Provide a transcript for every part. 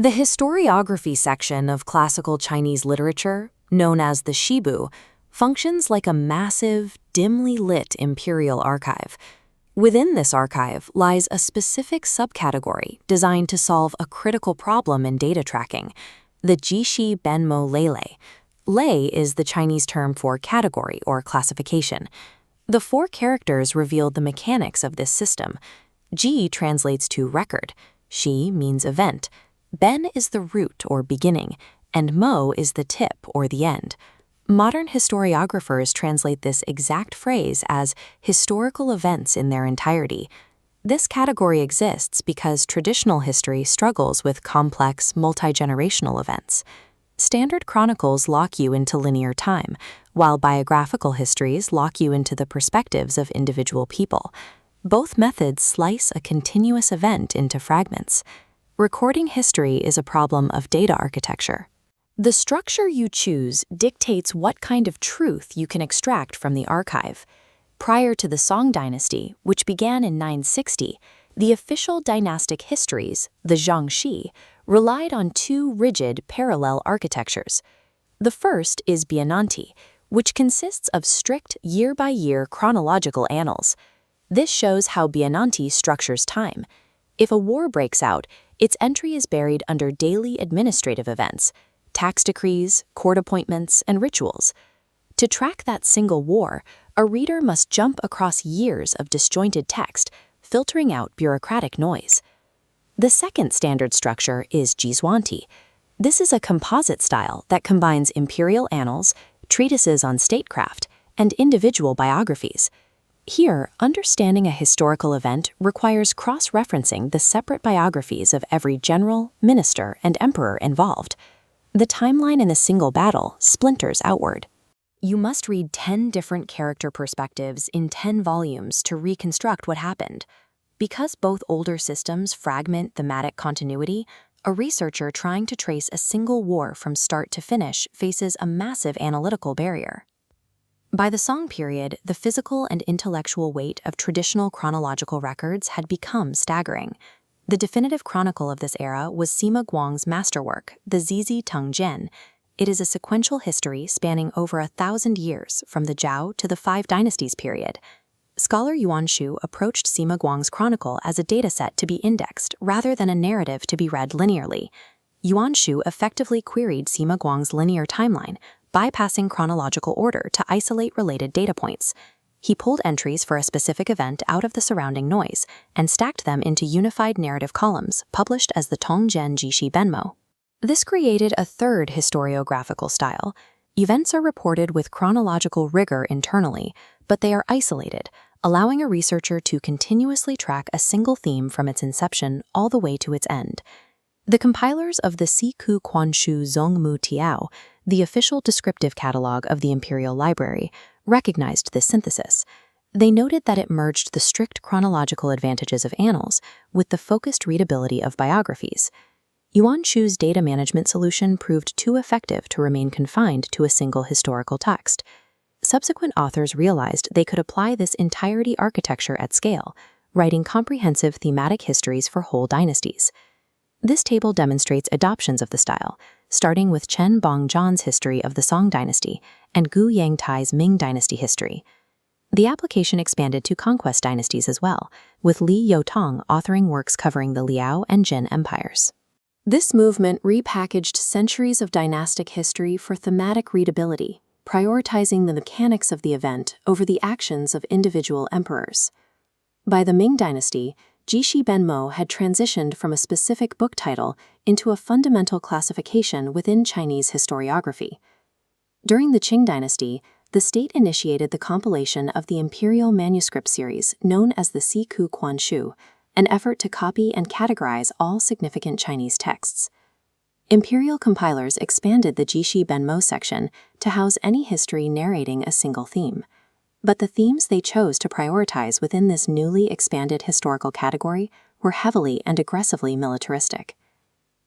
The historiography section of classical Chinese literature, known as the Shibu, functions like a massive, dimly lit imperial archive. Within this archive lies a specific subcategory designed to solve a critical problem in data tracking, the Jishi Benmo Lei. Lei is the Chinese term for category or classification. The 4 characters reveal the mechanics of this system. Ji translates to record, Shi means event, Ben is the root or beginning, and Mo is the tip or the end. Modern historiographers translate this exact phrase as historical events in their entirety. This category exists because traditional history struggles with complex, multi-generational events. Standard chronicles lock you into linear time, while biographical histories lock you into the perspectives of individual people. Both methods slice a continuous event into fragments. Recording history is a problem of data architecture. The structure you choose dictates what kind of truth you can extract from the archive. Prior to the Song dynasty, which began in 960, the official dynastic histories, the Jiangxi, relied on 2 rigid parallel architectures. The first is Biananti, which consists of strict year-by-year chronological annals. This shows how Biananti structures time. If a war breaks out, its entry is buried under daily administrative events, tax decrees, court appointments, and rituals. To track that single war, a reader must jump across years of disjointed text, filtering out bureaucratic noise. The second standard structure is Jizhuanti. This is a composite style that combines imperial annals, treatises on statecraft, and individual biographies. Here, understanding a historical event requires cross-referencing the separate biographies of every general, minister, and emperor involved. The timeline in a single battle splinters outward. You must read 10 different character perspectives in 10 volumes to reconstruct what happened. Because both older systems fragment thematic continuity, a researcher trying to trace a single war from start to finish faces a massive analytical barrier. By the Song period, the physical and intellectual weight of traditional chronological records had become staggering. The definitive chronicle of this era was Sima Guang's masterwork, the Zizi Teng Jian. It is a sequential history spanning over 1,000 years from the Zhao to the 5 Dynasties period. Scholar Yuan Shu approached Sima Guang's chronicle as a dataset to be indexed rather than a narrative to be read linearly. Yuan Shu effectively queried Sima Guang's linear timeline, bypassing chronological order to isolate related data points. He pulled entries for a specific event out of the surrounding noise and stacked them into unified narrative columns published as the Tongjian Jishi Benmo. This created a third historiographical style. Events are reported with chronological rigor internally, but they are isolated, allowing a researcher to continuously track a single theme from its inception all the way to its end. The compilers of the Siku Quanshu Zongmu Tiao, the official descriptive catalog of the Imperial Library, recognized this synthesis. They noted that it merged the strict chronological advantages of annals with the focused readability of biographies. Yuan Shu's data management solution proved too effective to remain confined to a single historical text. Subsequent authors realized they could apply this entirety architecture at scale, writing comprehensive thematic histories for whole dynasties. This table demonstrates adoptions of the style, starting with Chen Bongzhan's history of the Song dynasty and Gu Yangtai's Ming dynasty history. The application expanded to conquest dynasties as well, with Li Youtong authoring works covering the Liao and Jin empires. This movement repackaged centuries of dynastic history for thematic readability, prioritizing the mechanics of the event over the actions of individual emperors. By the Ming dynasty, Jishi Benmo had transitioned from a specific book title into a fundamental classification within Chinese historiography. During the Qing dynasty, the state initiated the compilation of the imperial manuscript series known as the Siku Quanshu, an effort to copy and categorize all significant Chinese texts. Imperial compilers expanded the Jishi Benmo section to house any history narrating a single theme. But the themes they chose to prioritize within this newly expanded historical category were heavily and aggressively militaristic.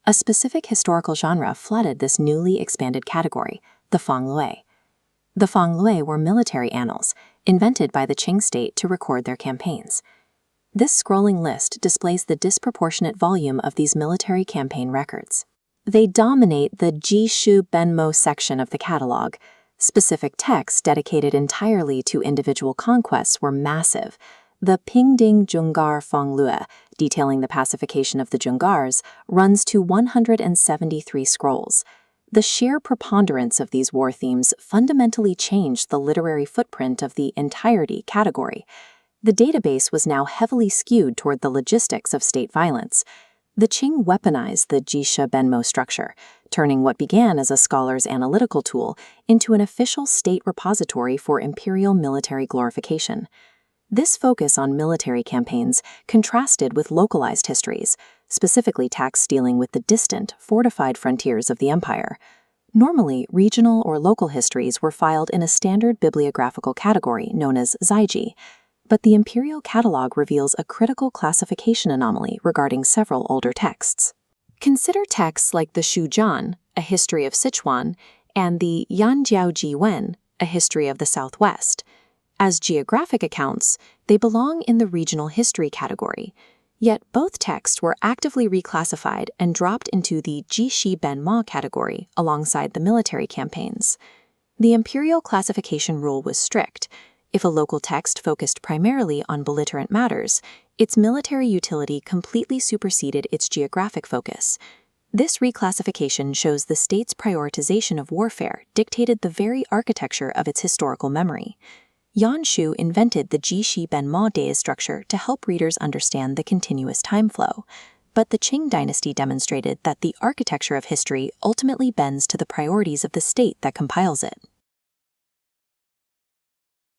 A specific historical genre flooded this newly expanded category, the Fanglui. The Fanglui were military annals, invented by the Qing state to record their campaigns. This scrolling list displays the disproportionate volume of these military campaign records. They dominate the Jishi Benmo section of the catalog. Specific texts dedicated entirely to individual conquests were massive. The Pingding Jungar Fonglue, detailing the pacification of the Jungars, runs to 173 scrolls. The sheer preponderance of these war themes fundamentally changed the literary footprint of the entirety category. The database was now heavily skewed toward the logistics of state violence. The Qing weaponized the Jishi Benmo structure, turning what began as a scholar's analytical tool into an official state repository for imperial military glorification. This focus on military campaigns contrasted with localized histories, specifically texts dealing with the distant, fortified frontiers of the empire. Normally, regional or local histories were filed in a standard bibliographical category known as Zaiji, but the imperial catalog reveals a critical classification anomaly regarding several older texts. Consider texts like the Shujian, a history of Sichuan, and the Yanjiaoji Wen, a history of the Southwest. As geographic accounts, they belong in the regional history category, yet both texts were actively reclassified and dropped into the Jishi Benma category alongside the military campaigns. The imperial classification rule was strict. If a local text focused primarily on belligerent matters, its military utility completely superseded its geographic focus. This reclassification shows the state's prioritization of warfare dictated the very architecture of its historical memory. Yan Shu invented the Jishi Benma dais structure to help readers understand the continuous time flow, but the Qing dynasty demonstrated that the architecture of history ultimately bends to the priorities of the state that compiles it.